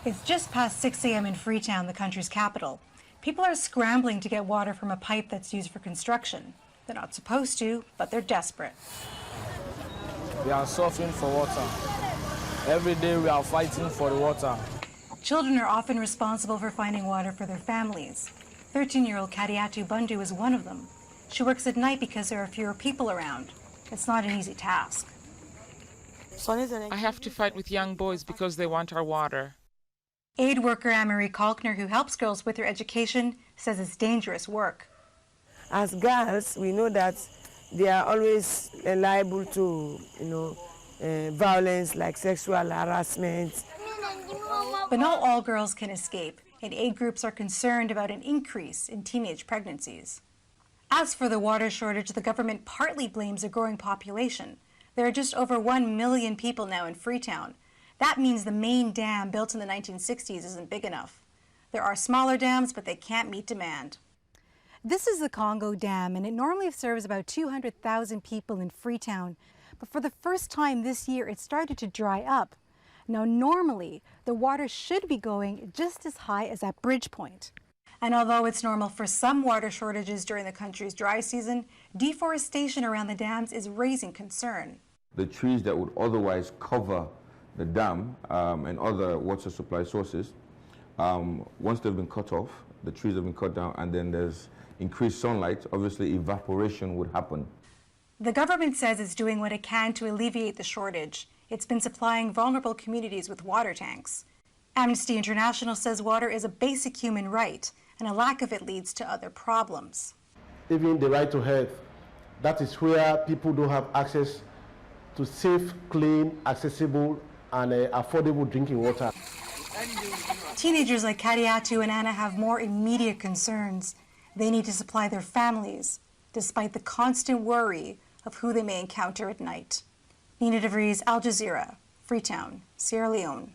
It's just past 6 a.m. in Freetown, the country's capital. People are scrambling to get water from a pipe that's used for construction. They're not supposed to, but they're desperate. We are suffering for water. Every day we are fighting for the water. Children are often responsible for finding water for their families. 13-year-old Kadiatu Bundu is one of them. She works at night because there are fewer people around. It's not an easy task. I have to fight with young boys because they want our water. Aid worker KAULKNER, who helps girls with their education, says it's dangerous work. As girls, we know that they are always liable to, violence like sexual harassment. But not all girls can escape, and aid groups are concerned about an increase in teenage pregnancies. As for the water shortage, the government partly blames a growing population. There are just over 1 million people now in Freetown. That means the main dam built in the 1960s isn't big enough. There are smaller dams, but they can't meet demand. This is the Congo Dam, and it normally serves about 200,000 people in Freetown. But for the first time this year, it started to dry up. Now, normally, the water should be going just as high as that bridge point. And although it's normal for some water shortages during the country's dry season, deforestation around the dams is raising concern. The trees that would otherwise cover the dam and other water supply sources, once they've been cut off, the trees have been cut down, and then there's increased sunlight, obviously evaporation would happen. The government says it's doing what it can to alleviate the shortage. It's been supplying vulnerable communities with water tanks. Amnesty International says water is a basic human right, and a lack of it leads to other problems. Even the right to health, that is where people don't have access to safe, clean, accessible, and affordable drinking water. Teenagers like Kadiatu and Anna have more immediate concerns. They need to supply their families, despite the constant worry of who they may encounter at night. Devries, Al Jazeera, Freetown, Sierra Leone.